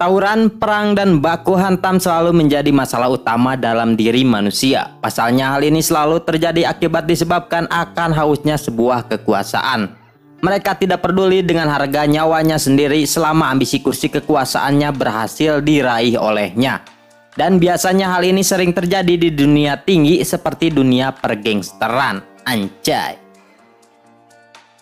Tawuran, perang, dan baku hantam selalu menjadi masalah utama dalam diri manusia. Pasalnya hal ini selalu terjadi akibat disebabkan akan hausnya sebuah kekuasaan. Mereka tidak peduli dengan harga nyawanya sendiri selama ambisi kursi kekuasaannya berhasil diraih olehnya. Dan biasanya hal ini sering terjadi di dunia tinggi seperti dunia pergangsteran. Anjay.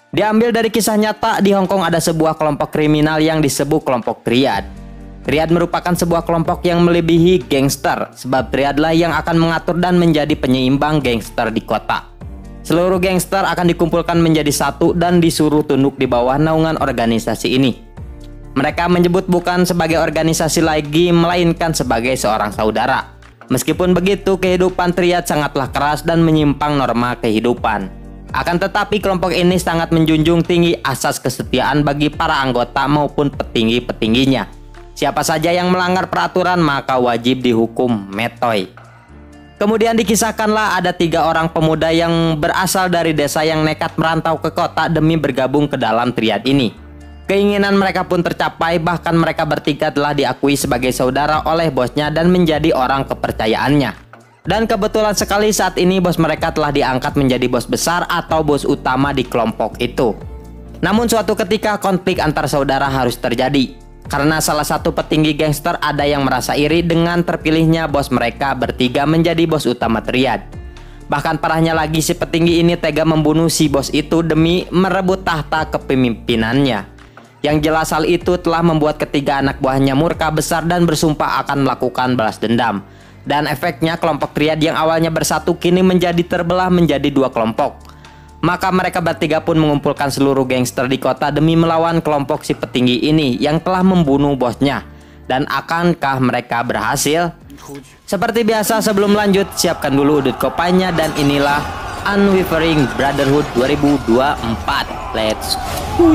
Diambil dari kisah nyata, di Hong Kong ada sebuah kelompok kriminal yang disebut kelompok Triad. Triad merupakan sebuah kelompok yang melebihi gangster, sebab Triadlah yang akan mengatur dan menjadi penyeimbang gangster di kota. Seluruh gangster akan dikumpulkan menjadi satu dan disuruh tunduk di bawah naungan organisasi ini. Mereka menyebut bukan sebagai organisasi lagi, melainkan sebagai seorang saudara. Meskipun begitu, kehidupan Triad sangatlah keras dan menyimpang norma kehidupan. Akan tetapi kelompok ini sangat menjunjung tinggi asas kesetiaan bagi para anggota maupun petinggi-petingginya. Siapa saja yang melanggar peraturan maka wajib dihukum metoy. Kemudian dikisahkanlah ada 3 orang pemuda yang berasal dari desa yang nekat merantau ke kota demi bergabung ke dalam Triad ini. Keinginan mereka pun tercapai, bahkan mereka bertiga telah diakui sebagai saudara oleh bosnya dan menjadi orang kepercayaannya. Dan kebetulan sekali saat ini bos mereka telah diangkat menjadi bos besar atau bos utama di kelompok itu. Namun suatu ketika konflik antar saudara harus terjadi. Karena salah satu petinggi gangster ada yang merasa iri dengan terpilihnya bos mereka bertiga menjadi bos utama Triad. Bahkan parahnya lagi, si petinggi ini tega membunuh si bos itu demi merebut tahta kepemimpinannya. Yang jelas hal itu telah membuat ketiga anak buahnya murka besar dan bersumpah akan melakukan balas dendam. Dan efeknya kelompok Triad yang awalnya bersatu kini menjadi terbelah menjadi 2 kelompok. Maka mereka bertiga pun mengumpulkan seluruh gangster di kota demi melawan kelompok si petinggi ini yang telah membunuh bosnya. Dan akankah mereka berhasil? Seperti biasa, sebelum lanjut, siapkan dulu udut kopainya dan inilah Unwavering Brotherhood 2024. Let's go.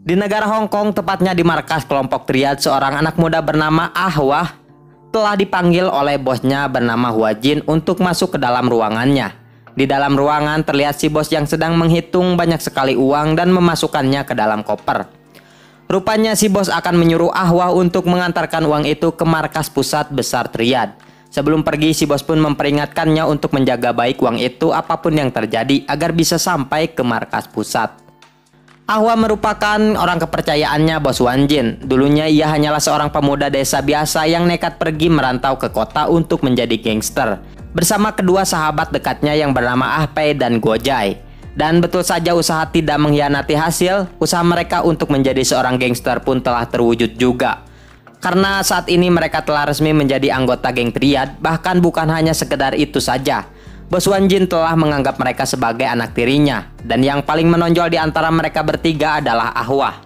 Di negara Hong Kong, tepatnya di markas kelompok Triad, seorang anak muda bernama Ahwah telah dipanggil oleh bosnya bernama Hua Jin untuk masuk ke dalam ruangannya. Di dalam ruangan terlihat si bos yang sedang menghitung banyak sekali uang dan memasukkannya ke dalam koper. Rupanya si bos akan menyuruh Ahwah untuk mengantarkan uang itu ke markas pusat besar Triad. Sebelum pergi, si bos pun memperingatkannya untuk menjaga baik uang itu apapun yang terjadi agar bisa sampai ke markas pusat. Ahwa merupakan orang kepercayaannya bos Wan Jin. Dulunya ia hanyalah seorang pemuda desa biasa yang nekat pergi merantau ke kota untuk menjadi gangster bersama kedua sahabat dekatnya yang bernama Ah Pei dan Gojai. Dan betul saja usaha tidak mengkhianati hasil, usaha mereka untuk menjadi seorang gangster pun telah terwujud juga. Karena saat ini mereka telah resmi menjadi anggota geng Triad, bahkan bukan hanya sekedar itu saja. Bos Wan Jin telah menganggap mereka sebagai anak tirinya, dan yang paling menonjol di antara mereka bertiga adalah Ahwah.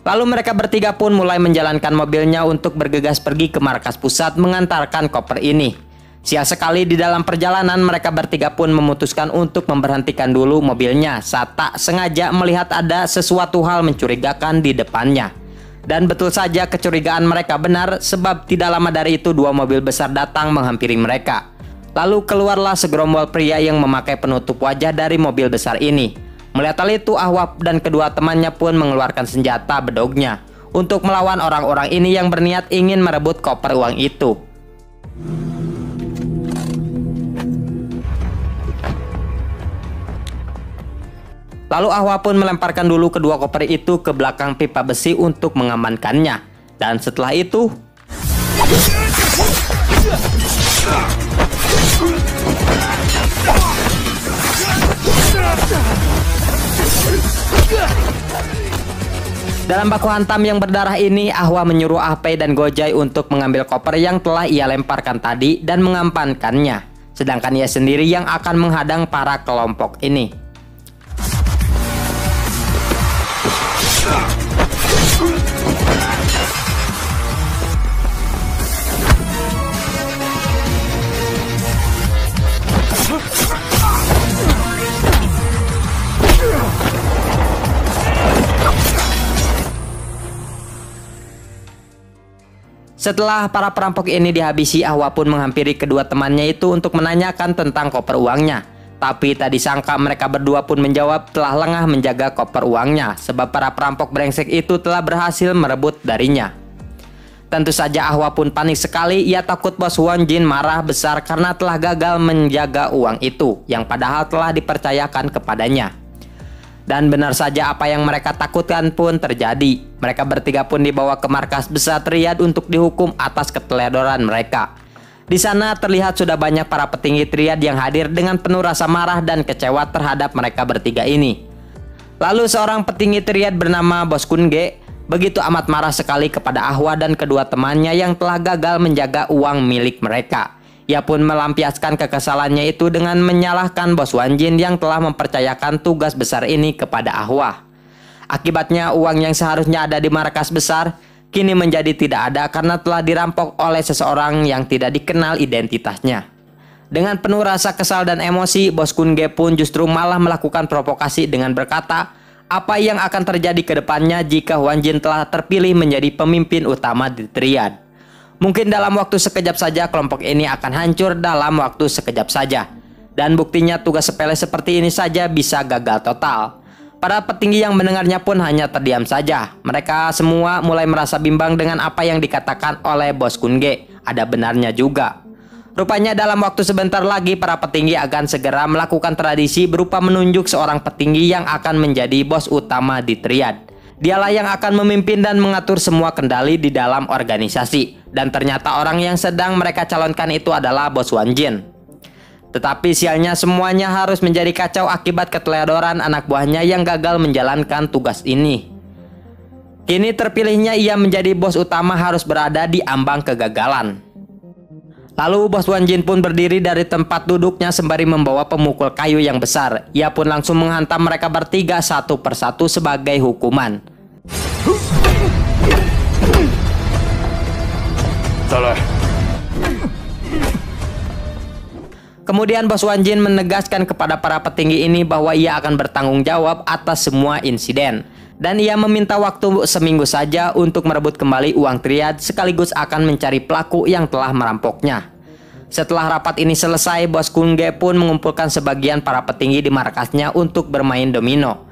Lalu mereka bertiga pun mulai menjalankan mobilnya untuk bergegas pergi ke markas pusat mengantarkan koper ini. Sial sekali, di dalam perjalanan mereka bertiga pun memutuskan untuk memberhentikan dulu mobilnya saat tak sengaja melihat ada sesuatu hal mencurigakan di depannya. Dan betul saja kecurigaan mereka benar, sebab tidak lama dari itu 2 mobil besar datang menghampiri mereka. Lalu keluarlah segerombol pria yang memakai penutup wajah dari mobil besar ini. Melihat hal itu, Ahwah dan kedua temannya pun mengeluarkan senjata bedognya untuk melawan orang-orang ini yang berniat ingin merebut koper uang itu. Lalu Ahwah pun melemparkan dulu kedua koper itu ke belakang pipa besi untuk mengamankannya. Dan setelah itu, dalam baku hantam yang berdarah ini, Ahwah menyuruh Ah Pei dan Gojai untuk mengambil koper yang telah ia lemparkan tadi dan mengampankannya. Sedangkan ia sendiri yang akan menghadang para kelompok ini. Setelah para perampok ini dihabisi, Ahwa pun menghampiri kedua temannya itu untuk menanyakan tentang koper uangnya. Tapi tak disangka mereka berdua pun menjawab telah lengah menjaga koper uangnya, sebab para perampok brengsek itu telah berhasil merebut darinya. Tentu saja Ahwa pun panik sekali, ia takut bos Won Jin marah besar karena telah gagal menjaga uang itu, yang padahal telah dipercayakan kepadanya. Dan benar saja apa yang mereka takutkan pun terjadi. Mereka bertiga pun dibawa ke markas besar Triad untuk dihukum atas keteledoran mereka. Di sana terlihat sudah banyak para petinggi Triad yang hadir dengan penuh rasa marah dan kecewa terhadap mereka bertiga ini. Lalu seorang petinggi Triad bernama Bos Kun Ge begitu amat marah sekali kepada Ahwa dan kedua temannya yang telah gagal menjaga uang milik mereka. Ia pun melampiaskan kekesalannya itu dengan menyalahkan Bos Won Jin yang telah mempercayakan tugas besar ini kepada Ahwa. Akibatnya uang yang seharusnya ada di markas besar kini menjadi tidak ada karena telah dirampok oleh seseorang yang tidak dikenal identitasnya. Dengan penuh rasa kesal dan emosi, Bos Kun Ge pun justru malah melakukan provokasi dengan berkata, apa yang akan terjadi ke depannya jika Won Jin telah terpilih menjadi pemimpin utama di Triad. Mungkin dalam waktu sekejap saja kelompok ini akan hancur dalam waktu sekejap saja. Dan buktinya tugas sepele seperti ini saja bisa gagal total. Para petinggi yang mendengarnya pun hanya terdiam saja. Mereka semua mulai merasa bimbang dengan apa yang dikatakan oleh Bos Kun Ge. Ada benarnya juga. Rupanya dalam waktu sebentar lagi para petinggi akan segera melakukan tradisi berupa menunjuk seorang petinggi yang akan menjadi bos utama di Triad. Dialah yang akan memimpin dan mengatur semua kendali di dalam organisasi. Dan ternyata orang yang sedang mereka calonkan itu adalah Bos Won Jin. Tetapi sialnya semuanya harus menjadi kacau akibat keteledoran anak buahnya yang gagal menjalankan tugas ini. Kini terpilihnya ia menjadi bos utama harus berada di ambang kegagalan. Lalu Bos Won Jin pun berdiri dari tempat duduknya sembari membawa pemukul kayu yang besar. Ia pun langsung menghantam mereka bertiga satu persatu sebagai hukuman. Kemudian Bos Won Jin menegaskan kepada para petinggi ini bahwa ia akan bertanggung jawab atas semua insiden. Dan ia meminta waktu seminggu saja untuk merebut kembali uang Triad sekaligus akan mencari pelaku yang telah merampoknya. Setelah rapat ini selesai, Bos Kun Ge pun mengumpulkan sebagian para petinggi di markasnya untuk bermain domino.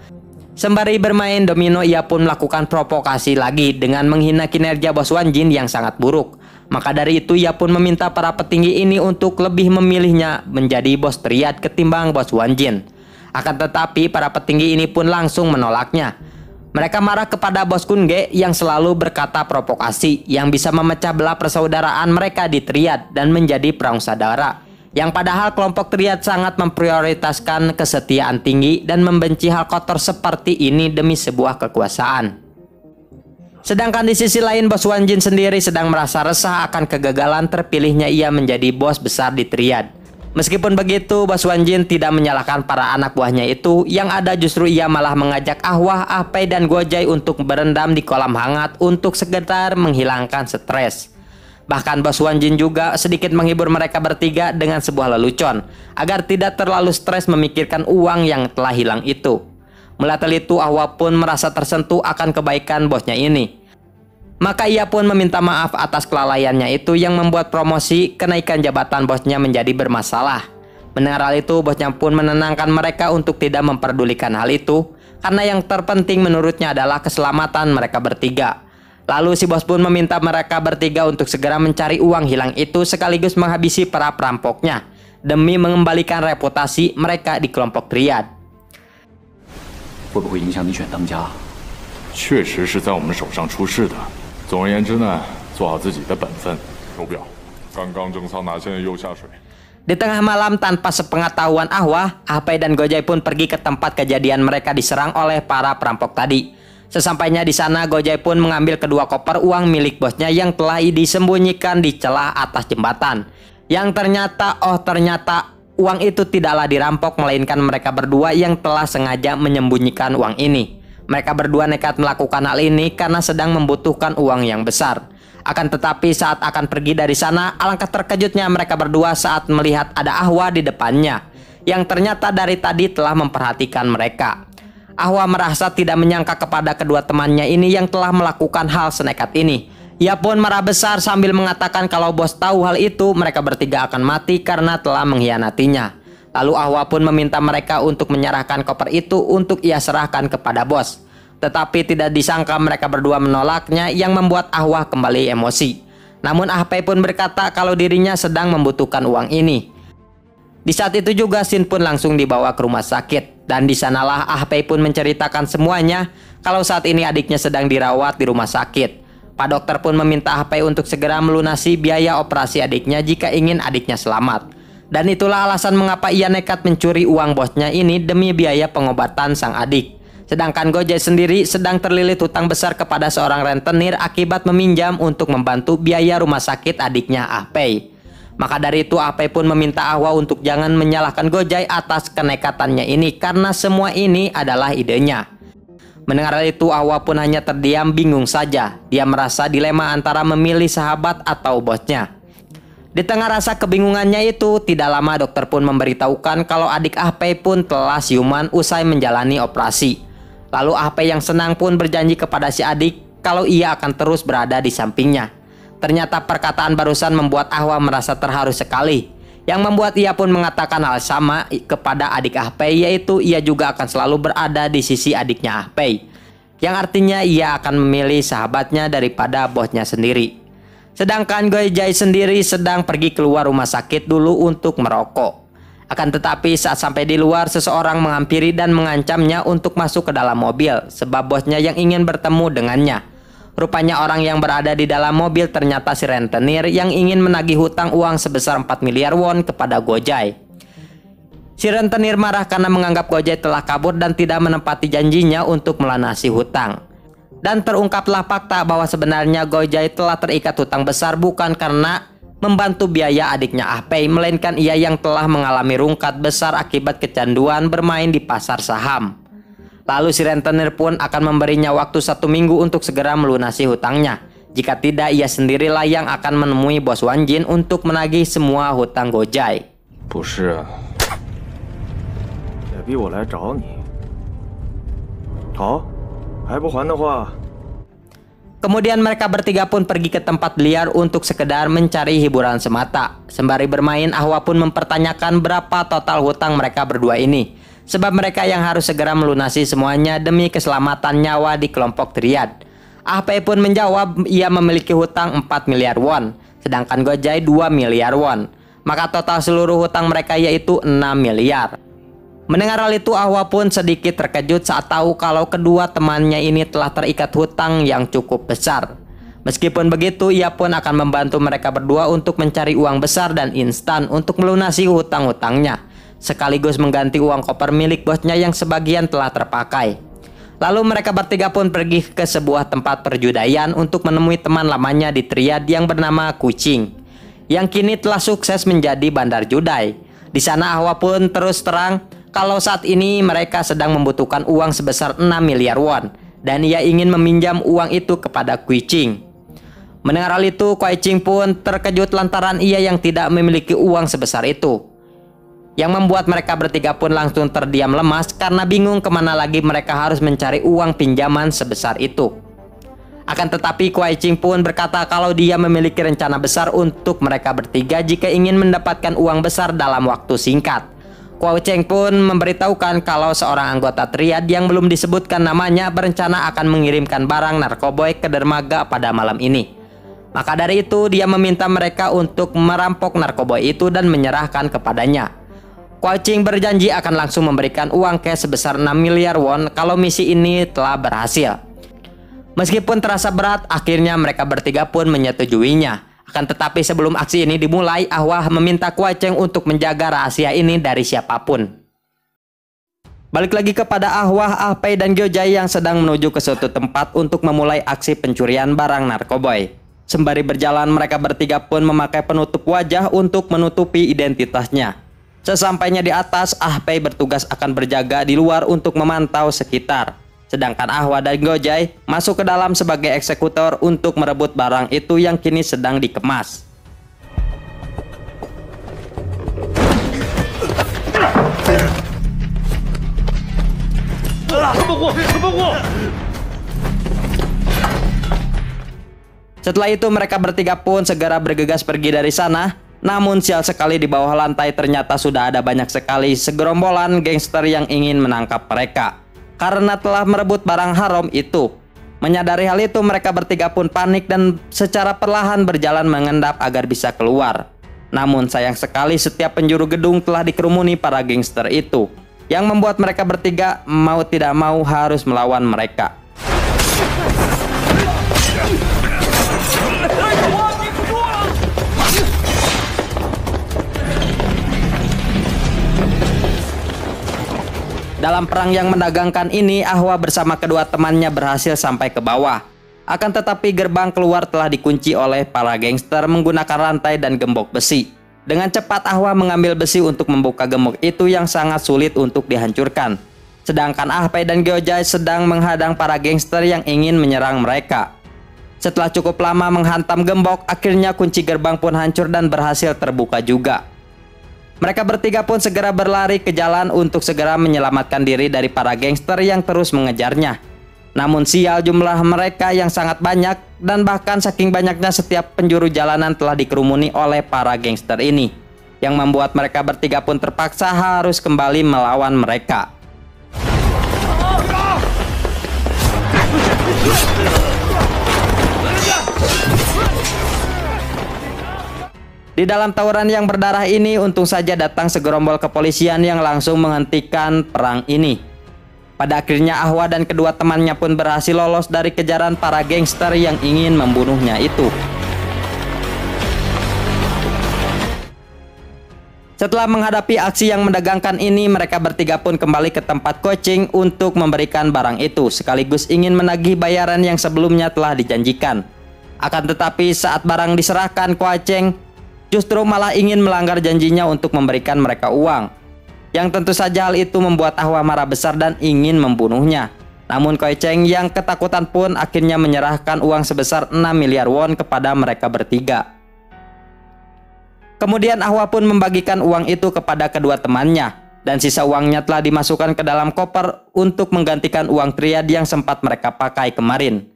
Sembari bermain domino, ia pun melakukan provokasi lagi dengan menghina kinerja Bos Won Jin yang sangat buruk. Maka dari itu ia pun meminta para petinggi ini untuk lebih memilihnya menjadi bos Triad ketimbang Bos Won Jin. Akan tetapi para petinggi ini pun langsung menolaknya. Mereka marah kepada Bos Kun Ge yang selalu berkata provokasi yang bisa memecah belah persaudaraan mereka di Triad dan menjadi perang saudara. Yang padahal kelompok Triad sangat memprioritaskan kesetiaan tinggi dan membenci hal kotor seperti ini demi sebuah kekuasaan. Sedangkan di sisi lain Bos Won Jin sendiri sedang merasa resah akan kegagalan terpilihnya ia menjadi bos besar di Triad. Meskipun begitu, Bos Won Jin tidak menyalahkan para anak buahnya itu, yang ada justru ia malah mengajak Ahwa, Ah Pei dan Gojai untuk berendam di kolam hangat untuk sekedar menghilangkan stres. Bahkan Bos Won Jin juga sedikit menghibur mereka bertiga dengan sebuah lelucon, agar tidak terlalu stres memikirkan uang yang telah hilang itu. Melihat hal itu, Ahwa pun merasa tersentuh akan kebaikan bosnya ini. Maka ia pun meminta maaf atas kelalaiannya itu yang membuat promosi kenaikan jabatan bosnya menjadi bermasalah. Mendengar hal itu, bosnya pun menenangkan mereka untuk tidak memperdulikan hal itu, karena yang terpenting menurutnya adalah keselamatan mereka bertiga. Lalu si bos pun meminta mereka bertiga untuk segera mencari uang hilang itu sekaligus menghabisi para perampoknya, demi mengembalikan reputasi mereka di kelompok Triad. 会不会影响你选当家？确实是在我们手上出事的。总而言之呢，做好自己的本分。手表，刚刚整桑拿，现在又下水。 Di tengah malam tanpa sepengetahuan Ahwa, Ah Pei dan Gojai pun pergi ke tempat kejadian mereka diserang oleh para perampok tadi. Sesampainya di sana, Gojai pun mengambil kedua koper uang milik bosnya yang telah disembunyikan di celah atas jembatan. Yang ternyata uang itu tidaklah dirampok, melainkan mereka berdua yang telah sengaja menyembunyikan uang ini. Mereka berdua nekat melakukan hal ini karena sedang membutuhkan uang yang besar. Akan tetapi saat akan pergi dari sana, alangkah terkejutnya mereka berdua saat melihat ada Ahwa di depannya, yang ternyata dari tadi telah memperhatikan mereka. Ahwa merasa tidak menyangka kepada kedua temannya ini yang telah melakukan hal senekat ini. Ia pun marah besar sambil mengatakan kalau bos tahu hal itu, mereka bertiga akan mati karena telah mengkhianatinya. Lalu Ahwa pun meminta mereka untuk menyerahkan koper itu untuk ia serahkan kepada bos. Tetapi tidak disangka mereka berdua menolaknya yang membuat Ahwa kembali emosi. Namun Ah Pei pun berkata kalau dirinya sedang membutuhkan uang ini. Di saat itu juga Shin pun langsung dibawa ke rumah sakit. Dan di sanalah Ah Pei pun menceritakan semuanya kalau saat ini adiknya sedang dirawat di rumah sakit. Pak dokter pun meminta Ah Pei untuk segera melunasi biaya operasi adiknya jika ingin adiknya selamat. Dan itulah alasan mengapa ia nekat mencuri uang bosnya ini demi biaya pengobatan sang adik. Sedangkan Gojek sendiri sedang terlilit hutang besar kepada seorang rentenir akibat meminjam untuk membantu biaya rumah sakit adiknya Ah Pei. Maka dari itu Ah Pei pun meminta Ahwa untuk jangan menyalahkan Gojek atas kenekatannya ini karena semua ini adalah idenya. Mendengar itu Ahwa pun hanya terdiam bingung saja. Dia merasa dilema antara memilih sahabat atau bosnya. Di tengah rasa kebingungannya itu, tidak lama dokter pun memberitahukan kalau adik Ah Pei pun telah siuman usai menjalani operasi. Lalu Ah Pei yang senang pun berjanji kepada si adik kalau ia akan terus berada di sampingnya. Ternyata perkataan barusan membuat Ahwa merasa terharu sekali. Yang membuat ia pun mengatakan hal sama kepada adik Ah Pei, yaitu ia juga akan selalu berada di sisi adiknya Ah Pei. Yang artinya ia akan memilih sahabatnya daripada bosnya sendiri. Sedangkan Gojek sendiri sedang pergi keluar rumah sakit dulu untuk merokok. Akan tetapi saat sampai di luar, seseorang menghampiri dan mengancamnya untuk masuk ke dalam mobil sebab bosnya yang ingin bertemu dengannya. Rupanya orang yang berada di dalam mobil ternyata si rentenir yang ingin menagih hutang uang sebesar 4 miliar won kepada Gojek. Si rentenir marah karena menganggap Gojek telah kabur dan tidak menepati janjinya untuk melunasi hutang. Dan terungkaplah fakta bahwa sebenarnya Gojek telah terikat hutang besar bukan karena membantu biaya adiknya Ah Pei, melainkan ia yang telah mengalami rungkat besar akibat kecanduan bermain di pasar saham. Lalu si rentenir pun akan memberinya waktu 1 minggu untuk segera melunasi hutangnya. Jika tidak, ia sendirilah yang akan menemui bos Wan Jin untuk menagih semua hutang Gojek. 不是，也逼我来找你。好，还不还的话， Kemudian mereka bertiga pun pergi ke tempat liar untuk sekedar mencari hiburan semata. Sembari bermain, Ahwa pun mempertanyakan berapa total hutang mereka berdua ini. Sebab mereka yang harus segera melunasi semuanya demi keselamatan nyawa di kelompok triad. Ah Pei pun menjawab ia memiliki hutang 4 miliar won. Sedangkan Gojek 2 miliar won. Maka total seluruh hutang mereka yaitu 6 miliar. Mendengar hal itu Ahwa pun sedikit terkejut saat tahu kalau kedua temannya ini telah terikat hutang yang cukup besar. Meskipun begitu ia pun akan membantu mereka berdua untuk mencari uang besar dan instan untuk melunasi hutang-hutangnya. Sekaligus mengganti uang koper milik bosnya yang sebagian telah terpakai. Lalu mereka bertiga pun pergi ke sebuah tempat perjudian untuk menemui teman lamanya di triad yang bernama Kucing, yang kini telah sukses menjadi bandar judai. Di sana Ahwa pun terus terang kalau saat ini mereka sedang membutuhkan uang sebesar 6 miliar won dan ia ingin meminjam uang itu kepada Kucing. Mendengar hal itu, Kucing pun terkejut lantaran ia yang tidak memiliki uang sebesar itu. Yang membuat mereka bertiga pun langsung terdiam lemas karena bingung kemana lagi mereka harus mencari uang pinjaman sebesar itu. Akan tetapi Kucing pun berkata kalau dia memiliki rencana besar untuk mereka bertiga jika ingin mendapatkan uang besar dalam waktu singkat. Kucing pun memberitahukan kalau seorang anggota triad yang belum disebutkan namanya berencana akan mengirimkan barang narkoboy ke dermaga pada malam ini. Maka dari itu dia meminta mereka untuk merampok narkoboy itu dan menyerahkan kepadanya. Kucing berjanji akan langsung memberikan uang cash sebesar 6 miliar won kalau misi ini telah berhasil. Meskipun terasa berat, akhirnya mereka bertiga pun menyetujuinya. Akan tetapi sebelum aksi ini dimulai, Ahwa meminta Kucing untuk menjaga rahasia ini dari siapapun. Balik lagi kepada Ahwa, Ah Pei dan Gojek yang sedang menuju ke suatu tempat untuk memulai aksi pencurian barang narkoboy. Sembari berjalan, mereka bertiga pun memakai penutup wajah untuk menutupi identitasnya. Sesampainya di atas, Ah Pei bertugas akan berjaga di luar untuk memantau sekitar. Sedangkan Ahwa dan Gojek masuk ke dalam sebagai eksekutor untuk merebut barang itu yang kini sedang dikemas. Setelah itu mereka bertiga pun segera bergegas pergi dari sana. Namun sial sekali, di bawah lantai ternyata sudah ada banyak sekali segerombolan gangster yang ingin menangkap mereka karena telah merebut barang haram itu. Menyadari hal itu, mereka bertiga pun panik dan secara perlahan berjalan mengendap agar bisa keluar. Namun sayang sekali, setiap penjuru gedung telah dikerumuni para gangster itu, yang membuat mereka bertiga mau tidak mau harus melawan mereka. Dalam perang yang mendagangkan ini, Ahwa bersama kedua temannya berhasil sampai ke bawah. Akan tetapi gerbang keluar telah dikunci oleh para gangster menggunakan rantai dan gembok besi. Dengan cepat Ahwa mengambil besi untuk membuka gembok itu yang sangat sulit untuk dihancurkan. Sedangkan Ahpei dan Geojai sedang menghadang para gangster yang ingin menyerang mereka. Setelah cukup lama menghantam gembok, akhirnya kunci gerbang pun hancur dan berhasil terbuka juga. Mereka bertiga pun segera berlari ke jalan untuk segera menyelamatkan diri dari para gangster yang terus mengejarnya. Namun sial, jumlah mereka yang sangat banyak dan bahkan saking banyaknya setiap penjuru jalanan telah dikerumuni oleh para gangster ini, yang membuat mereka bertiga pun terpaksa harus kembali melawan mereka. Di dalam tawuran yang berdarah ini, untung saja datang segerombol kepolisian yang langsung menghentikan perang ini. Pada akhirnya Ahwa dan kedua temannya pun berhasil lolos dari kejaran para gangster yang ingin membunuhnya itu. Setelah menghadapi aksi yang menegangkan ini, mereka bertiga pun kembali ke tempat coaching untuk memberikan barang itu, sekaligus ingin menagih bayaran yang sebelumnya telah dijanjikan. Akan tetapi saat barang diserahkan, Coaching justru malah ingin melanggar janjinya untuk memberikan mereka uang. Yang tentu saja hal itu membuat Ahwa marah besar dan ingin membunuhnya. Namun Coaching yang ketakutan pun akhirnya menyerahkan uang sebesar 6 miliar won kepada mereka bertiga. Kemudian Ahwa pun membagikan uang itu kepada kedua temannya, dan sisa uangnya telah dimasukkan ke dalam koper untuk menggantikan uang triad yang sempat mereka pakai kemarin.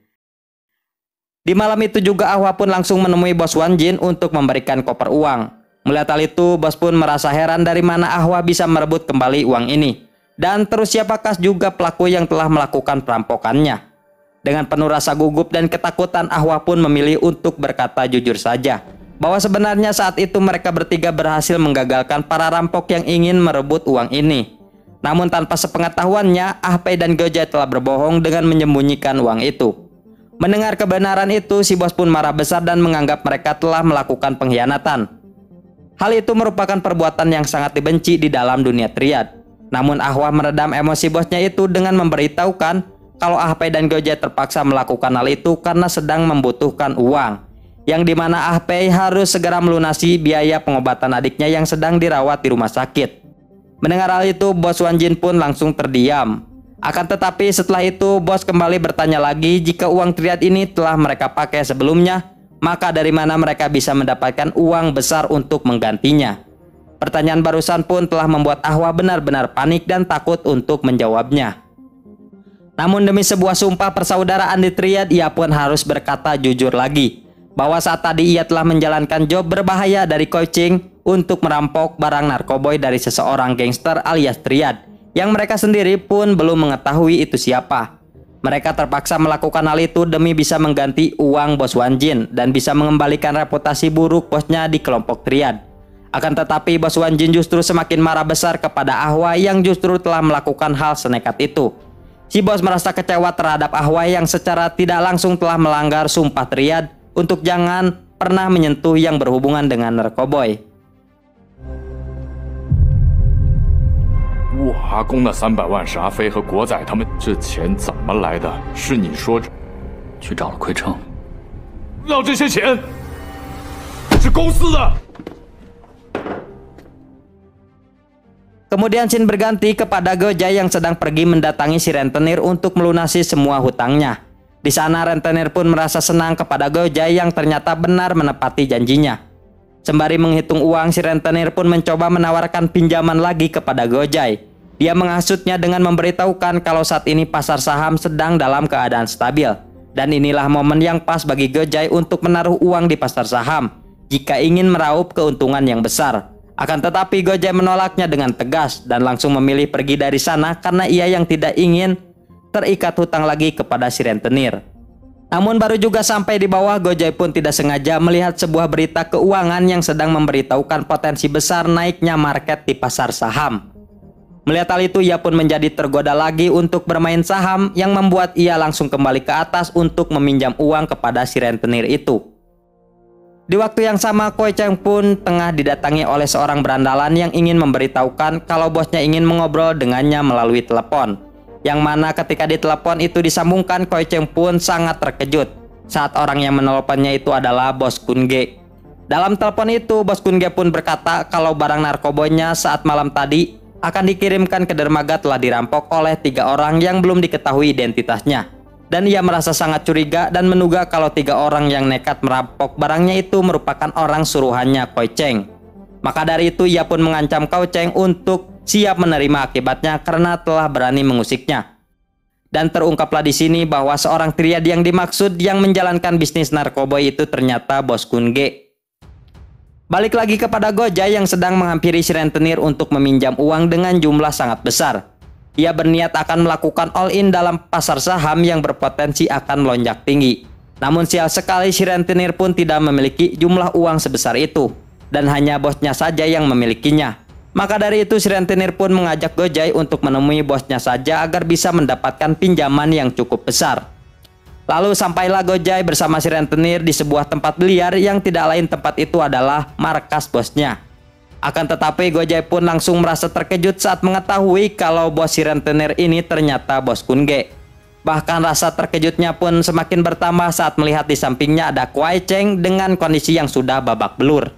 Di malam itu juga Ahwa pun langsung menemui bos Wan Jin untuk memberikan koper uang. Melihat hal itu, bos pun merasa heran dari mana Ahwa bisa merebut kembali uang ini. Dan terus siapakah juga pelaku yang telah melakukan perampokannya. Dengan penuh rasa gugup dan ketakutan, Ahwa pun memilih untuk berkata jujur saja, bahwa sebenarnya saat itu mereka bertiga berhasil menggagalkan para rampok yang ingin merebut uang ini. Namun tanpa sepengetahuannya, Ahpei dan Geojai telah berbohong dengan menyembunyikan uang itu. Mendengar kebenaran itu, si bos pun marah besar dan menganggap mereka telah melakukan pengkhianatan. Hal itu merupakan perbuatan yang sangat dibenci di dalam dunia triad. Namun Ahwa meredam emosi bosnya itu dengan memberitahukan kalau Ahpei dan Geojai terpaksa melakukan hal itu karena sedang membutuhkan uang, yang dimana Ahpei harus segera melunasi biaya pengobatan adiknya yang sedang dirawat di rumah sakit. Mendengar hal itu, bos Wan Jin pun langsung terdiam. Akan tetapi setelah itu, bos kembali bertanya lagi jika uang triad ini telah mereka pakai sebelumnya, maka dari mana mereka bisa mendapatkan uang besar untuk menggantinya. Pertanyaan barusan pun telah membuat Ahwa benar-benar panik dan takut untuk menjawabnya. Namun demi sebuah sumpah persaudaraan di triad, ia pun harus berkata jujur lagi, bahwa saat tadi ia telah menjalankan job berbahaya dari Coaching untuk merampok barang narkoboy dari seseorang gangster alias triad, yang mereka sendiri pun belum mengetahui itu siapa. Mereka terpaksa melakukan hal itu demi bisa mengganti uang bos Wan Jin dan bisa mengembalikan reputasi buruk bosnya di kelompok triad. Akan tetapi bos Wan Jin justru semakin marah besar kepada Ahwa yang justru telah melakukan hal senekat itu. Si bos merasa kecewa terhadap Ahwa yang secara tidak langsung telah melanggar sumpah triad untuk jangan pernah menyentuh yang berhubungan dengan narkoboy. 我阿公那300万是阿飞和国仔他们，这钱怎么来的？是你说着去找了亏称，要这些钱是公司的。 Kemudian scene berganti kepada Geojai yang sedang pergi mendatangi si rentenir untuk melunasi semua hutangnya. Di sana rentenir pun merasa senang kepada Geojai yang ternyata benar menepati janjinya. Sembari menghitung uang, si rentenir pun mencoba menawarkan pinjaman lagi kepada Geojai. Dia menghasutnya dengan memberitahukan kalau saat ini pasar saham sedang dalam keadaan stabil. Dan inilah momen yang pas bagi Gojai untuk menaruh uang di pasar saham jika ingin meraup keuntungan yang besar. Akan tetapi Gojai menolaknya dengan tegas dan langsung memilih pergi dari sana karena ia yang tidak ingin terikat hutang lagi kepada si rentenir. Namun baru juga sampai di bawah, Gojai pun tidak sengaja melihat sebuah berita keuangan yang sedang memberitahukan potensi besar naiknya market di pasar saham. Melihat hal itu, ia pun menjadi tergoda lagi untuk bermain saham yang membuat ia langsung kembali ke atas untuk meminjam uang kepada si rentenir itu. Di waktu yang sama, Koi Cheng pun tengah didatangi oleh seorang berandalan yang ingin memberitahukan kalau bosnya ingin mengobrol dengannya melalui telepon. Yang mana ketika ditelepon itu disambungkan, Koi Cheng pun sangat terkejut saat orang yang menelponnya itu adalah Bos Kun Ge. Dalam telepon itu, Bos Kun Ge pun berkata kalau barang narkobonya saat malam tadi akan dikirimkan ke dermaga telah dirampok oleh 3 orang yang belum diketahui identitasnya. Dan ia merasa sangat curiga dan menduga kalau 3 orang yang nekat merampok barangnya itu merupakan orang suruhannya Koi Cheng. Maka dari itu ia pun mengancam Koi Cheng untuk siap menerima akibatnya karena telah berani mengusiknya. Dan terungkaplah di sini bahwa seorang triad yang dimaksud yang menjalankan bisnis narkoba itu ternyata Bos Kun Ge. Balik lagi kepada Gojai yang sedang menghampiri si rentenir untuk meminjam uang dengan jumlah sangat besar. Ia berniat akan melakukan all-in dalam pasar saham yang berpotensi akan melonjak tinggi. Namun sial sekali si rentenir pun tidak memiliki jumlah uang sebesar itu, dan hanya bosnya saja yang memilikinya. Maka dari itu si rentenir pun mengajak Gojai untuk menemui bosnya saja agar bisa mendapatkan pinjaman yang cukup besar. Lalu sampailah Gojai bersama si rentenir di sebuah tempat biliar yang tidak lain tempat itu adalah markas bosnya. Akan tetapi Gojai pun langsung merasa terkejut saat mengetahui kalau bos si rentenir ini ternyata Bos Kun Ge. Bahkan rasa terkejutnya pun semakin bertambah saat melihat di sampingnya ada Koi Cheng dengan kondisi yang sudah babak belur.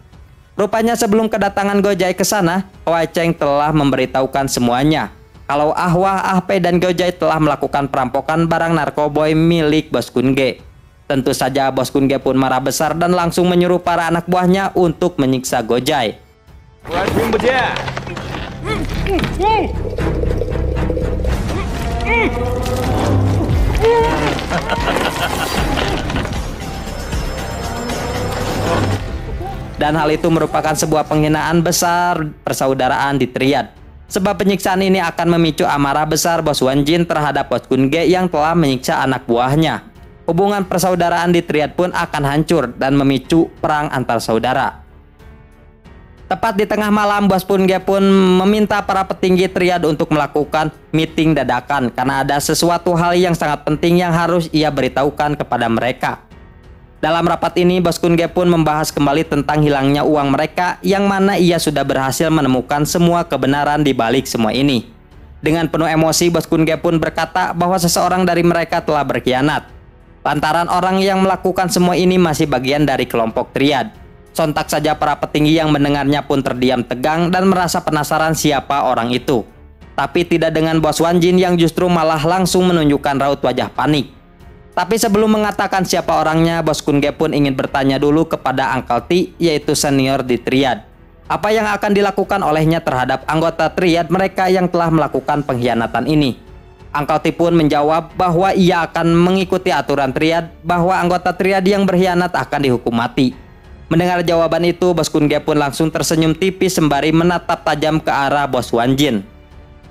Rupanya sebelum kedatangan Gojai ke sana, Koi Cheng telah memberitahukan semuanya kalau Ahwah, Ahpe, dan Gojai telah melakukan perampokan barang narkoboy milik Bos Kun Ge. Tentu saja Bos Kun Ge pun marah besar dan langsung menyuruh para anak buahnya untuk menyiksa Gojai. Dan hal itu merupakan sebuah penghinaan besar persaudaraan di triad. Sebab penyiksaan ini akan memicu amarah besar Bos Wan Jin terhadap Bos Kun Ge yang telah menyiksa anak buahnya. Hubungan persaudaraan di triad pun akan hancur dan memicu perang antar saudara. Tepat di tengah malam, Bos Kun Ge pun meminta para petinggi triad untuk melakukan meeting dadakan karena ada sesuatu hal yang sangat penting yang harus ia beritahukan kepada mereka. Dalam rapat ini, Bos Kun Ge pun membahas kembali tentang hilangnya uang mereka yang mana ia sudah berhasil menemukan semua kebenaran di balik semua ini. Dengan penuh emosi, Bos Kun Ge pun berkata bahwa seseorang dari mereka telah berkhianat. Lantaran orang yang melakukan semua ini masih bagian dari kelompok triad. Sontak saja para petinggi yang mendengarnya pun terdiam tegang dan merasa penasaran siapa orang itu. Tapi tidak dengan Bos Wan Jin yang justru malah langsung menunjukkan raut wajah panik. Tapi sebelum mengatakan siapa orangnya, Bos Kun Ge pun ingin bertanya dulu kepada Uncle T, yaitu senior di triad. Apa yang akan dilakukan olehnya terhadap anggota triad mereka yang telah melakukan pengkhianatan ini? Uncle T pun menjawab bahwa ia akan mengikuti aturan triad, bahwa anggota triad yang berkhianat akan dihukum mati. Mendengar jawaban itu, Bos Kun Ge pun langsung tersenyum tipis sembari menatap tajam ke arah Bos Wan Jin.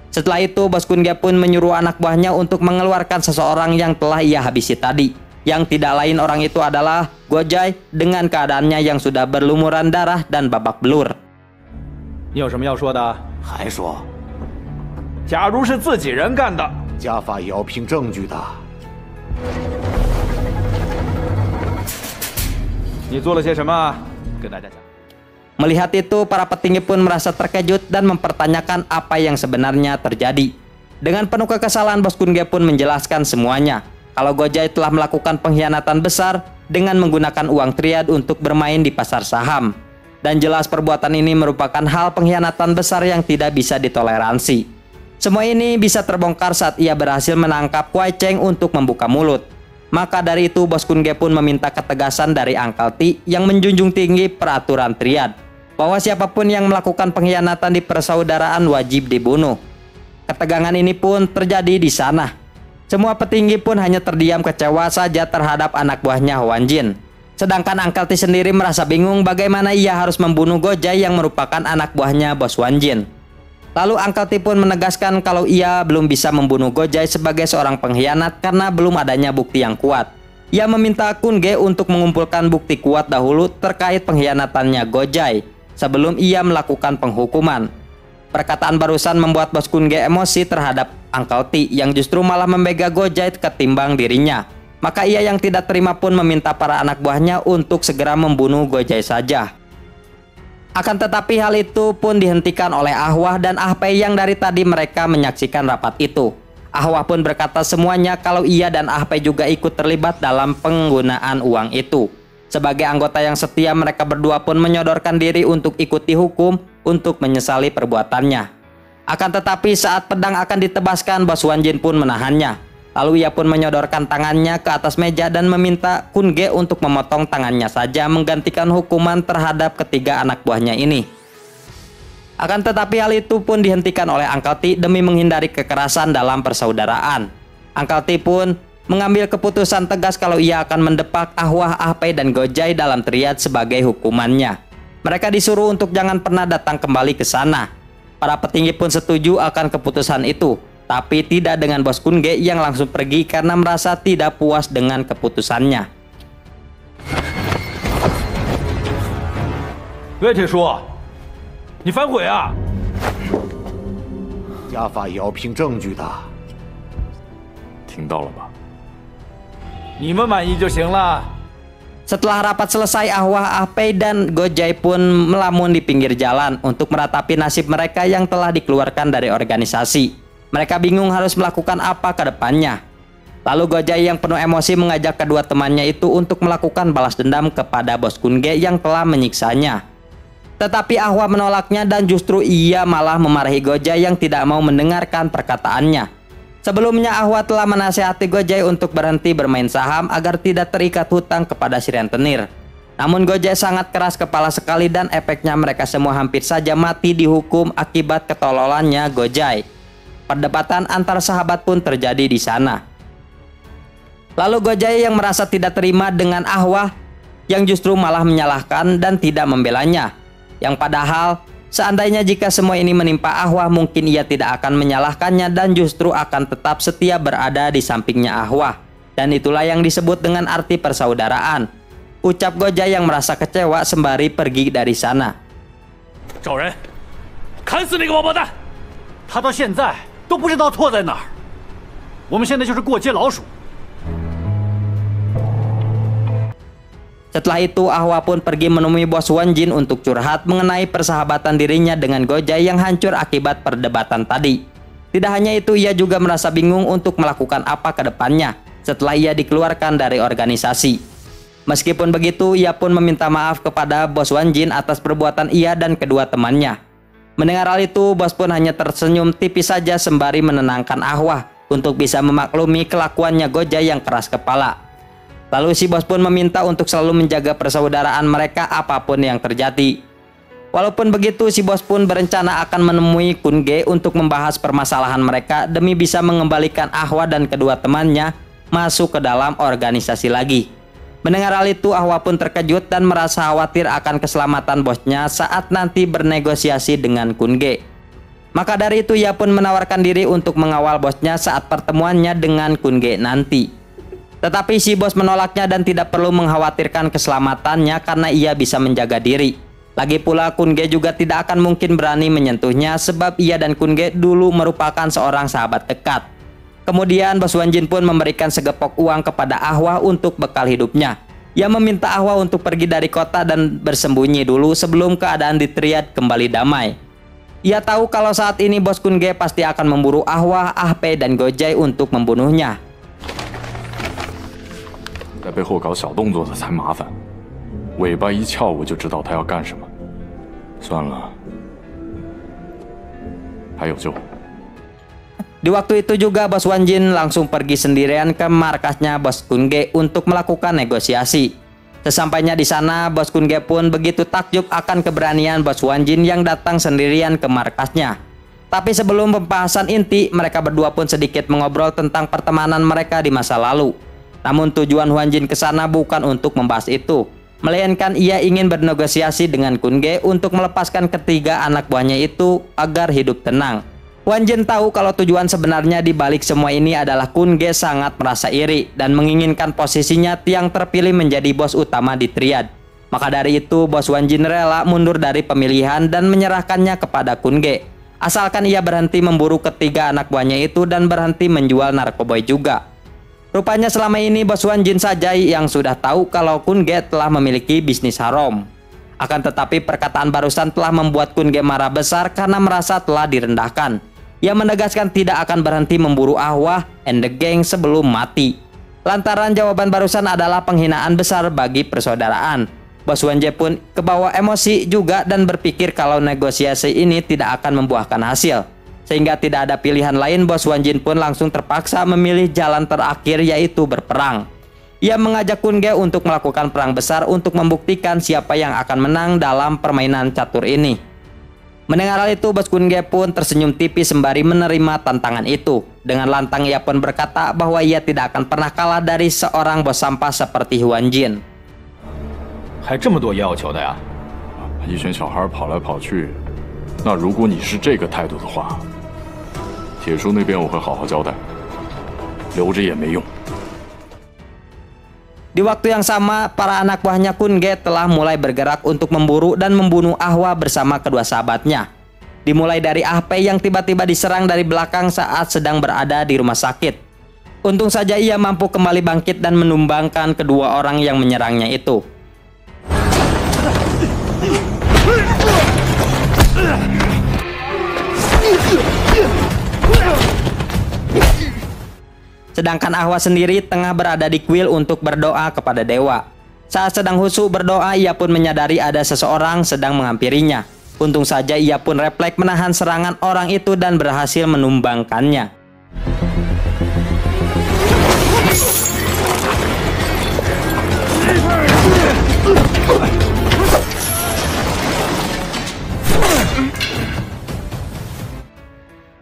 Setelah itu, Bos Kun Ge pun menyuruh anak buahnya untuk mengeluarkan seseorang yang telah ia habisi tadi. Yang tidak lain orang itu adalah Gojai dengan keadaannya yang sudah berlumuran darah dan babak belur. 你有什么要说的？还说，假如是自己人干的，家法也要凭证据的。你做了些什么？跟大家讲。 Melihat itu, para petinggi pun merasa terkejut dan mempertanyakan apa yang sebenarnya terjadi. Dengan penuh kekesalan, Bos Kun Ge pun menjelaskan semuanya. Kalau Gojai telah melakukan pengkhianatan besar dengan menggunakan uang triad untuk bermain di pasar saham. Dan jelas perbuatan ini merupakan hal pengkhianatan besar yang tidak bisa ditoleransi. Semua ini bisa terbongkar saat ia berhasil menangkap Koi Cheng untuk membuka mulut. Maka dari itu, Bos Kun Ge pun meminta ketegasan dari Uncle T yang menjunjung tinggi peraturan triad, bahwa siapapun yang melakukan pengkhianatan di persaudaraan wajib dibunuh. Ketegangan ini pun terjadi di sana. Semua petinggi pun hanya terdiam kecewa saja terhadap anak buahnya Huan Jin. Sedangkan Uncle T sendiri merasa bingung bagaimana ia harus membunuh Gojai yang merupakan anak buahnya bos Huan Jin. Lalu Uncle T pun menegaskan kalau ia belum bisa membunuh Gojai sebagai seorang pengkhianat karena belum adanya bukti yang kuat. Ia meminta Kun Ge untuk mengumpulkan bukti kuat dahulu terkait pengkhianatannya Gojai sebelum ia melakukan penghukuman. Perkataan barusan membuat bos Kun Ge emosi terhadap Uncle T yang justru malah membega Gojai ketimbang dirinya. Maka ia yang tidak terima pun meminta para anak buahnya untuk segera membunuh Gojai saja. Akan tetapi hal itu pun dihentikan oleh Ah Wah dan Ah Pei yang dari tadi mereka menyaksikan rapat itu. Ah Wah pun berkata semuanya kalau ia dan Ah Pei juga ikut terlibat dalam penggunaan uang itu. Sebagai anggota yang setia, mereka berdua pun menyodorkan diri untuk ikut dihukum untuk menyesali perbuatannya. Akan tetapi saat pedang akan ditebaskan, bos Huan Jin pun menahannya. Lalu ia pun menyodorkan tangannya ke atas meja dan meminta Kun Ge untuk memotong tangannya saja menggantikan hukuman terhadap ketiga anak buahnya ini. Akan tetapi hal itu pun dihentikan oleh Uncle T demi menghindari kekerasan dalam persaudaraan. Uncle T pun mengambil keputusan tegas kalau ia akan mendepak Ah Wah, Ah Pei dan Gojai dalam triad sebagai hukumannya. Mereka disuruh untuk jangan pernah datang kembali ke sana. Para petinggi pun setuju akan keputusan itu, tapi tidak dengan bos Kun Ge yang langsung pergi karena merasa tidak puas dengan keputusannya. 岳铁叔，你反悔啊！家法也要凭证据的。听到了吧？ 你们满意就行了。 Setelah rapat selesai, Ah Wah, Ah Pei dan Gojai pun melamun di pinggir jalan untuk meratapi nasib mereka yang telah dikeluarkan dari organisasi. Mereka bingung harus melakukan apa ke depannya. Lalu Gojai yang penuh emosi mengajak kedua temannya itu untuk melakukan balas dendam kepada bos Kun Ge yang telah menyiksanya. Tetapi Ah Wah menolaknya dan justru ia malah memarahi Gojai yang tidak mau mendengarkan perkataannya. Sebelumnya Ah Wah telah menasihati Gojai untuk berhenti bermain saham agar tidak terikat hutang kepada si rentenir. Namun Gojai sangat keras kepala sekali dan efeknya mereka semua hampir saja mati dihukum akibat ketololannya Gojai. Perdebatan antar sahabat pun terjadi di sana. Lalu Gojai yang merasa tidak terima dengan Ah Wah yang justru malah menyalahkan dan tidak membelanya. Yang padahal seandainya jika semua ini menimpa Ah Wah, mungkin ia tidak akan menyalahkannya dan justru akan tetap setia berada di sampingnya Ah Wah. Dan itulah yang disebut dengan arti persaudaraan. Ucap Gojai yang merasa kecewa sembari pergi dari sana. 找人，砍死那个王八蛋！他到现在都不知道错在哪儿。我们现在就是过街老鼠。 Setelah itu Ah Wah pun pergi menemui bos Huan Jin untuk curhat mengenai persahabatan dirinya dengan Gojai yang hancur akibat perdebatan tadi. Tidak hanya itu, ia juga merasa bingung untuk melakukan apa ke depannya setelah ia dikeluarkan dari organisasi. Meskipun begitu, ia pun meminta maaf kepada bos Huan Jin atas perbuatan ia dan kedua temannya. Mendengar hal itu, bos pun hanya tersenyum tipis saja sembari menenangkan Ah Wah untuk bisa memaklumi kelakuannya Gojai yang keras kepala. Lalu si bos pun meminta untuk selalu menjaga persaudaraan mereka apapun yang terjadi. Walaupun begitu, si bos pun berencana akan menemui Kun Ge untuk membahas permasalahan mereka demi bisa mengembalikan Ah Wah dan kedua temannya masuk ke dalam organisasi lagi. Mendengar hal itu, Ah Wah pun terkejut dan merasa khawatir akan keselamatan bosnya saat nanti bernegosiasi dengan Kun Ge. Maka dari itu ia pun menawarkan diri untuk mengawal bosnya saat pertemuannya dengan Kun Ge nanti. Tetapi si bos menolaknya dan tidak perlu mengkhawatirkan keselamatannya karena ia bisa menjaga diri. Lagi pula Kun Ge juga tidak akan mungkin berani menyentuhnya sebab ia dan Kun Ge dulu merupakan seorang sahabat dekat. Kemudian bos Huan Jin pun memberikan segepok uang kepada Ah Wah untuk bekal hidupnya. Ia meminta Ah Wah untuk pergi dari kota dan bersembunyi dulu sebelum keadaan di triad kembali damai. Ia tahu kalau saat ini bos Kun Ge pasti akan memburu Ah Wah, Ah Pei dan Gojai untuk membunuhnya. 在背后搞小动作的才麻烦，尾巴一翘我就知道他要干什么。算了，还有救。 Di waktu itu juga bos Huan Jin langsung pergi sendirian ke markasnya bos Kun Ge untuk melakukan negosiasi. Sesampainya di sana, bos Kun Ge pun begitu takjub akan keberanian bos Huan Jin yang datang sendirian ke markasnya. Tapi sebelum pembahasan inti, mereka berdua pun sedikit mengobrol tentang pertemanan mereka di masa lalu. Namun tujuan Huan Jin ke sana bukan untuk membahas itu, melainkan ia ingin bernegosiasi dengan Kun Ge untuk melepaskan ketiga anak buahnya itu agar hidup tenang. Huan Jin tahu kalau tujuan sebenarnya di balik semua ini adalah Kun Ge sangat merasa iri dan menginginkan posisinya yang terpilih menjadi bos utama di Triad. Maka dari itu, bos Huan Jin rela mundur dari pemilihan dan menyerahkannya kepada Kun Ge, asalkan ia berhenti memburu ketiga anak buahnya itu dan berhenti menjual narkoboy juga. Rupanya selama ini bos Huan Jin saja yang sudah tahu kalau Kun Ge telah memiliki bisnis haram. Akan tetapi perkataan barusan telah membuat Kun Ge marah besar karena merasa telah direndahkan. Ia menegaskan tidak akan berhenti memburu Ahwah and the gang sebelum mati. Lantaran jawaban barusan adalah penghinaan besar bagi persaudaraan. Bos Huan Jin pun kebawa emosi juga dan berpikir kalau negosiasi ini tidak akan membuahkan hasil. Sehingga tidak ada pilihan lain, bos Huan Jin pun langsung terpaksa memilih jalan terakhir, yaitu berperang. Ia mengajak Kun Ge untuk melakukan perang besar untuk membuktikan siapa yang akan menang dalam permainan catur ini. Mendengar hal itu, bos Kun Ge pun tersenyum tipis sembari menerima tantangan itu. Dengan lantang ia pun berkata bahwa ia tidak akan pernah kalah dari seorang bos sampah seperti Huan Jin. 还这么多要求的呀？一群小孩跑来跑去，那如果你是这个态度的话，铁叔那边我会好好交代，留着也没用。 Di waktu yang sama, para anak buahnya Kun Ge telah mulai bergerak untuk memburu dan membunuh Ahwa bersama kedua sahabatnya. Dimulai dari Ah Pei yang tiba-tiba diserang dari belakang saat sedang berada di rumah sakit. Untung saja ia mampu kembali bangkit dan menumbangkan kedua orang yang menyerangnya itu. Sedangkan Ahwa sendiri tengah berada di kuil untuk berdoa kepada dewa. Saat sedang khusyuk berdoa, ia pun menyadari ada seseorang sedang menghampirinya. Untung saja ia pun refleks menahan serangan orang itu dan berhasil menumbangkannya.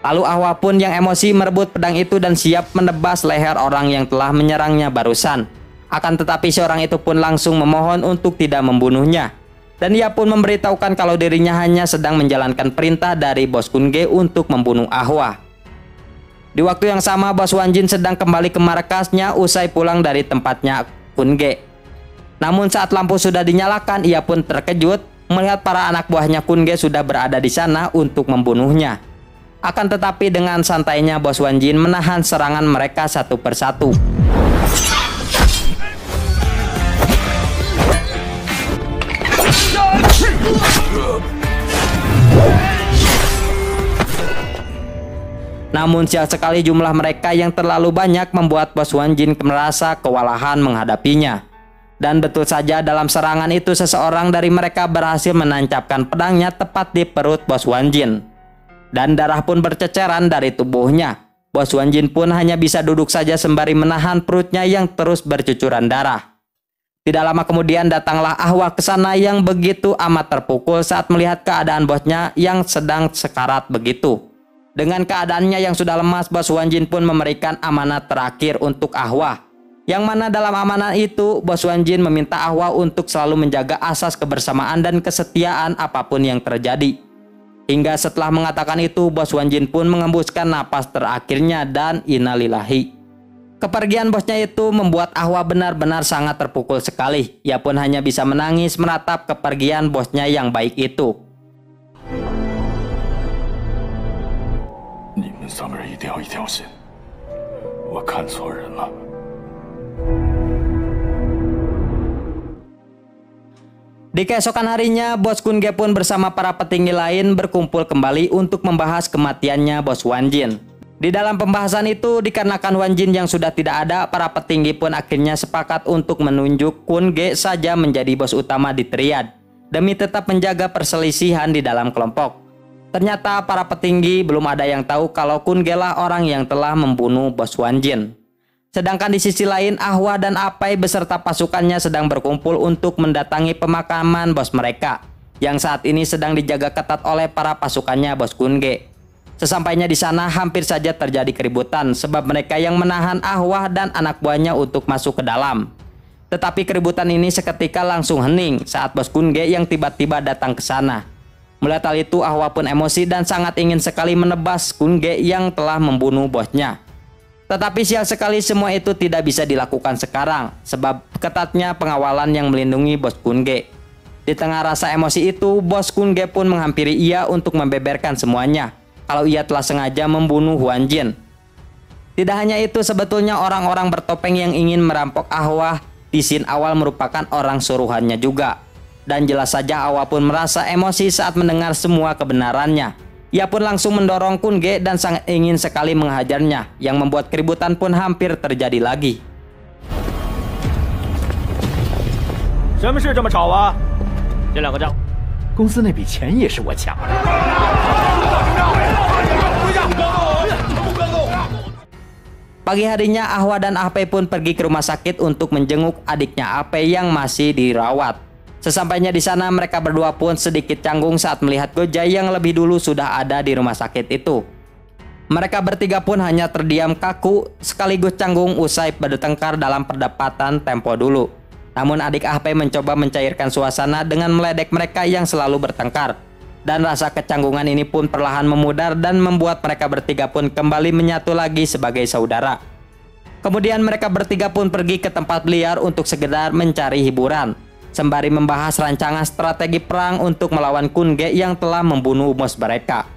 Lalu Ahwa pun yang emosi merebut pedang itu dan siap menebas leher orang yang telah menyerangnya barusan. Akan tetapi seorang itu pun langsung memohon untuk tidak membunuhnya. Dan ia pun memberitahukan kalau dirinya hanya sedang menjalankan perintah dari bos Kun Ge untuk membunuh Ahwa. Di waktu yang sama, bos Huan Jin sedang kembali ke markasnya usai pulang dari tempatnya Kun Ge. Namun saat lampu sudah dinyalakan, ia pun terkejut melihat para anak buahnya Kun Ge sudah berada di sana untuk membunuhnya. Akan tetapi dengan santainya bos Huan Jin menahan serangan mereka satu persatu. Namun sial sekali jumlah mereka yang terlalu banyak membuat bos Huan Jin merasa kewalahan menghadapinya. Dan betul saja dalam serangan itu seseorang dari mereka berhasil menancapkan pedangnya tepat di perut bos Huan Jin. Dan darah pun berceceran dari tubuhnya. Bos Huan Jin pun hanya bisa duduk saja sembari menahan perutnya yang terus bercucuran darah. Tidak lama kemudian datanglah Ahwa ke sana yang begitu amat terpukul saat melihat keadaan bosnya yang sedang sekarat begitu. Dengan keadaannya yang sudah lemas, bos Huan Jin pun memberikan amanat terakhir untuk Ahwa. Yang mana dalam amanat itu, bos Huan Jin meminta Ahwa untuk selalu menjaga asas kebersamaan dan kesetiaan apapun yang terjadi. Hingga setelah mengatakan itu, bos Huan Jin pun mengembuskan napas terakhirnya dan innalillahi. Kepergian bosnya itu membuat Ahwa benar-benar sangat terpukul sekali. Ia pun hanya bisa menangis menatap kepergian bosnya yang baik itu. 你们三个人一定要一条心，我看错人了。 Di keesokan harinya, bos Kun Ge pun bersama para petinggi lain berkumpul kembali untuk membahas kematiannya bos Huan Jin. Di dalam pembahasan itu, dikarenakan Huan Jin yang sudah tidak ada, para petinggi pun akhirnya sepakat untuk menunjuk Kun Ge saja menjadi bos utama di Triad, demi tetap menjaga perselisihan di dalam kelompok. Ternyata para petinggi belum ada yang tahu kalau Kun Ge lah orang yang telah membunuh bos Huan Jin. Sedangkan di sisi lain, Ahwa dan Ah Pei beserta pasukannya sedang berkumpul untuk mendatangi pemakaman bos mereka, yang saat ini sedang dijaga ketat oleh para pasukannya bos Kun Ge. Sesampainya di sana hampir saja terjadi keributan sebab mereka yang menahan Ahwah dan anak buahnya untuk masuk ke dalam. Tetapi keributan ini seketika langsung hening saat bos Kun Ge yang tiba-tiba datang ke sana. Melihat hal itu, Ahwah pun emosi dan sangat ingin sekali menebas Kun Ge yang telah membunuh bosnya. Tetapi sial sekali semua itu tidak bisa dilakukan sekarang sebab ketatnya pengawalan yang melindungi bos Kun Ge. Di tengah rasa emosi itu, bos Kun Ge pun menghampiri ia untuk membeberkan semuanya kalau ia telah sengaja membunuh Huan Jin. Tidak hanya itu, sebetulnya orang-orang bertopeng yang ingin merampok Ahwah di scene awal merupakan orang suruhannya juga. Dan jelas saja Ahwah pun merasa emosi saat mendengar semua kebenarannya. Ia pun langsung mendorong Kun Ge dan sangat ingin sekali menghajarnya, yang membuat keributan pun hampir terjadi lagi. 什么事这么吵啊？这两个账，公司那笔钱也是我抢的。 Pagi harinya Ahwah dan Ahpei pun pergi ke rumah sakit untuk menjenguk adiknya Ahpei yang masih dirawat. Sesampainya di sana mereka berdua pun sedikit canggung saat melihat Gojai yang lebih dulu sudah ada di rumah sakit itu. Mereka bertiga pun hanya terdiam kaku sekaligus canggung usai bertengkar dalam perdebatan tempo dulu. Namun adik Ahpei mencoba mencairkan suasana dengan meledek mereka yang selalu bertengkar. Dan rasa kecanggungan ini pun perlahan memudar dan membuat mereka bertiga pun kembali menyatu lagi sebagai saudara. Kemudian mereka bertiga pun pergi ke tempat liar untuk sekedar mencari hiburan, sembari membahas rancangan strategi perang untuk melawan Kun Ge yang telah membunuh bos mereka.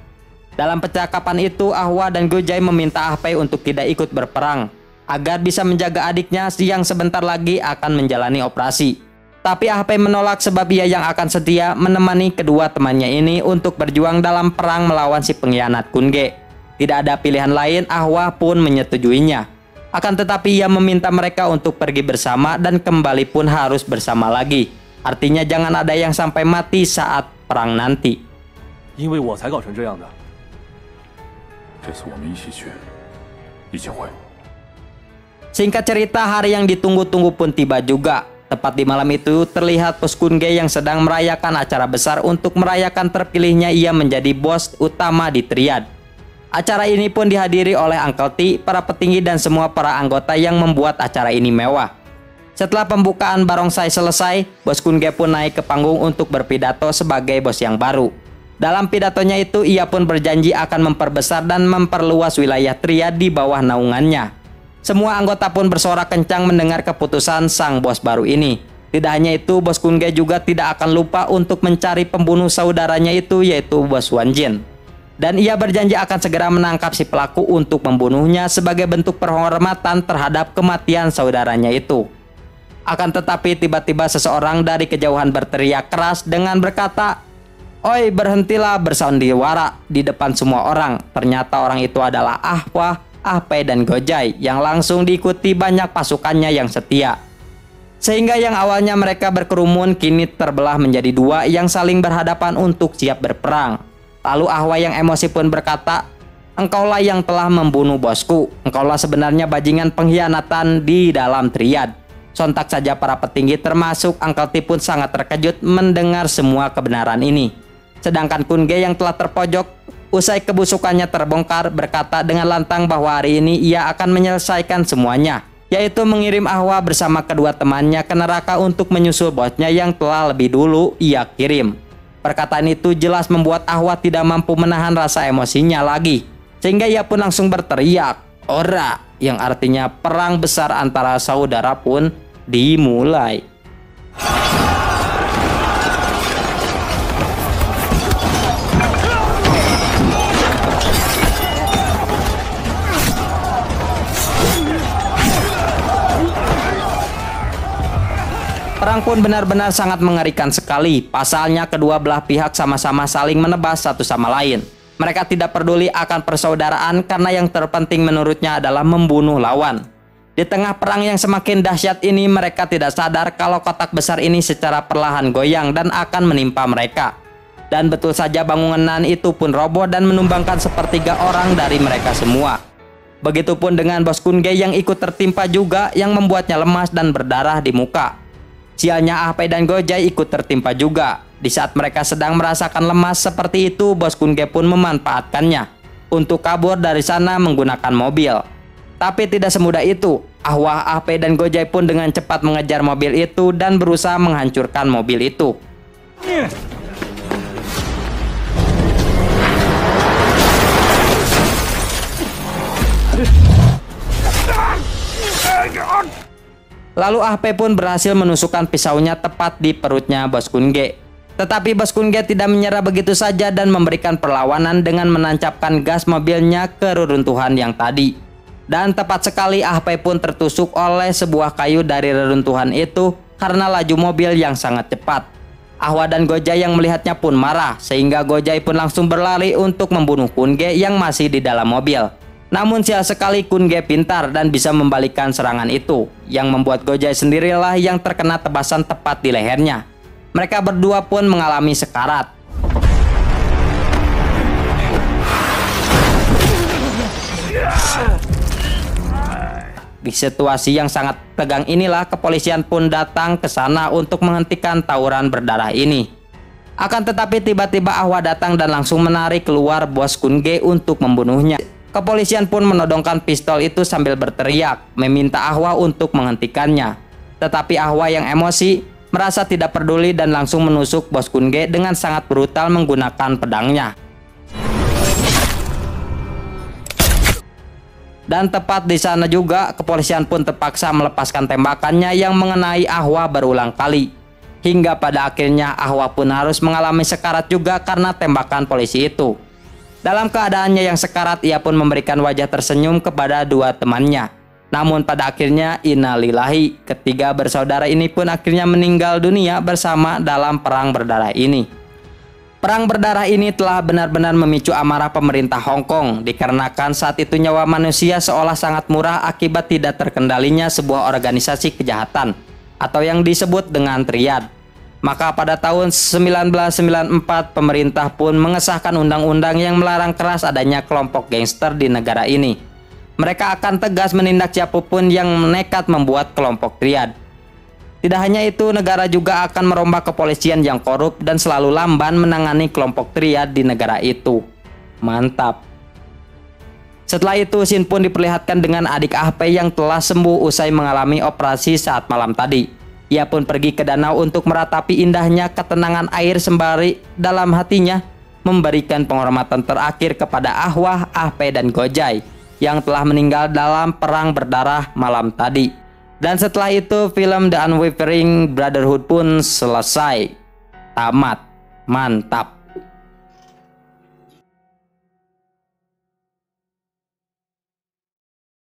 Dalam percakapan itu, Ahwah dan Gojai meminta Ahpei untuk tidak ikut berperang, agar bisa menjaga adiknya yang sebentar lagi akan menjalani operasi. Tapi Ahpei menolak sebab ia yang akan setia menemani kedua temannya ini untuk berjuang dalam perang melawan si pengkhianat Kun Ge. Tidak ada pilihan lain, Ahwah pun menyetujuinya. Akan tetapi ia meminta mereka untuk pergi bersama dan kembali pun harus bersama lagi. Artinya jangan ada yang sampai mati saat perang nanti. 因为我才搞成这样的。这次我们一起去，一起回。 Singkat cerita, hari yang ditunggu-tunggu pun tiba juga. Tepat di malam itu terlihat bos Kun Ge yang sedang merayakan acara besar untuk merayakan terpilihnya ia menjadi bos utama di Triad. Acara ini pun dihadiri oleh Uncle T, para petinggi dan semua para anggota yang membuat acara ini mewah. Setelah pembukaan barongsai selesai, bos Kun Ge pun naik ke panggung untuk berpidato sebagai bos yang baru. Dalam pidatonya itu ia pun berjanji akan memperbesar dan memperluas wilayah Triad di bawah naungannya. Semua anggota pun bersorak kencang mendengar keputusan sang bos baru ini. Tidak hanya itu, bos Kun Ge juga tidak akan lupa untuk mencari pembunuh saudaranya itu, yaitu bos Huan Jin. Dan ia berjanji akan segera menangkap si pelaku untuk membunuhnya sebagai bentuk penghormatan terhadap kematian saudaranya itu. Akan tetapi tiba-tiba seseorang dari kejauhan berteriak keras dengan berkata, "Oi, berhentilah bersandiwara di depan semua orang." Ternyata orang itu adalah Ahwah, Ahpei dan Gojai yang langsung diikuti banyak pasukannya yang setia. Sehingga yang awalnya mereka berkerumun kini terbelah menjadi dua yang saling berhadapan untuk siap berperang. Lalu Ahwah yang emosi pun berkata, "Engkaulah yang telah membunuh bosku. Engkaulah sebenarnya bajingan pengkhianatan di dalam Triad." Sontak saja para petinggi termasuk Uncle T pun sangat terkejut mendengar semua kebenaran ini. Sedangkan Kun Ge yang telah terpojok usai kebusukannya terbongkar berkata dengan lantang bahwa hari ini ia akan menyelesaikan semuanya, yaitu mengirim Ahwah bersama kedua temannya ke neraka untuk menyusul bosnya yang telah lebih dulu ia kirim. Perkataan itu jelas membuat Ahwah tidak mampu menahan rasa emosinya lagi, sehingga ia pun langsung berteriak, "Ora!" yang artinya perang besar antara saudara pun dimulai. Perang pun benar-benar sangat mengerikan sekali. Pasalnya kedua belah pihak sama-sama saling menebas satu sama lain. Mereka tidak peduli akan persaudaraan karena yang terpenting menurutnya adalah membunuh lawan. Di tengah perang yang semakin dahsyat ini, mereka tidak sadar kalau kotak besar ini secara perlahan goyang dan akan menimpa mereka. Dan betul saja bangunan itu pun roboh dan menumbangkan sepertiga orang dari mereka semua. Begitupun dengan bos Kun Ge yang ikut tertimpa juga, yang membuatnya lemas dan berdarah di muka. Sialnya Ahpei dan Gojai ikut tertimpa juga. Di saat mereka sedang merasakan lemas seperti itu, bos Kun Ge pun memanfaatkannya. untuk kabur dari sana menggunakan mobil. Tapi tidak semudah itu. Ahwah, Ah-Pei, dan Gojai pun dengan cepat mengejar mobil itu dan berusaha menghancurkan mobil itu. Lalu Ah-Pei pun berhasil menusukkan pisaunya tepat di perutnya Bos Kun Ge. Tetapi Bos Kun Ge tidak menyerah begitu saja dan memberikan perlawanan dengan menancapkan gas mobilnya ke reruntuhan yang tadi. Dan tepat sekali Ah-Pei pun tertusuk oleh sebuah kayu dari reruntuhan itu karena laju mobil yang sangat cepat. Ahwa dan Gojai yang melihatnya pun marah, sehingga Gojai pun langsung berlari untuk membunuh Kun Ge yang masih di dalam mobil. Namun sial sekali Kun Ge pintar dan bisa membalikkan serangan itu, yang membuat Gojai sendirilah yang terkena tebasan tepat di lehernya. Mereka berdua pun mengalami sekarat. Di situasi yang sangat tegang inilah kepolisian pun datang ke sana untuk menghentikan tawuran berdarah ini. Akan tetapi tiba-tiba Ahwa datang dan langsung menarik keluar Bos Kun Ge untuk membunuhnya. Kepolisian pun menodongkan pistol itu sambil berteriak, meminta Ahwa untuk menghentikannya. Tetapi Ahwa yang emosi merasa tidak peduli dan langsung menusuk Bos Kun Ge dengan sangat brutal menggunakan pedangnya. Dan tepat di sana juga kepolisian pun terpaksa melepaskan tembakannya yang mengenai Ahwa berulang kali. Hingga pada akhirnya Ahwa pun harus mengalami sekarat juga karena tembakan polisi itu. Dalam keadaannya yang sekarat, ia pun memberikan wajah tersenyum kepada dua temannya. Namun pada akhirnya innalillahi, ketiga bersaudara ini pun akhirnya meninggal dunia bersama dalam perang berdarah ini. Perang berdarah ini telah benar-benar memicu amarah pemerintah Hong Kong dikarenakan saat itu nyawa manusia seolah sangat murah akibat tidak terkendalinya sebuah organisasi kejahatan atau yang disebut dengan triad. Maka pada tahun 1994 pemerintah pun mengesahkan undang-undang yang melarang keras adanya kelompok gangster di negara ini. Mereka akan tegas menindak siapapun yang nekat membuat kelompok triad. Tidak hanya itu, negara juga akan merombak kepolisian yang korup dan selalu lamban menangani kelompok triad di negara itu. Mantap. Setelah itu, Shin pun diperlihatkan dengan adik Ah-Pei yang telah sembuh usai mengalami operasi saat malam tadi. Ia pun pergi ke danau untuk meratapi indahnya ketenangan air sembari dalam hatinya memberikan penghormatan terakhir kepada Ahwa, Ah-Pei, dan Gojai yang telah meninggal dalam perang berdarah malam tadi. Dan setelah itu film The Unwavering Brotherhood pun selesai. Tamat. Mantap.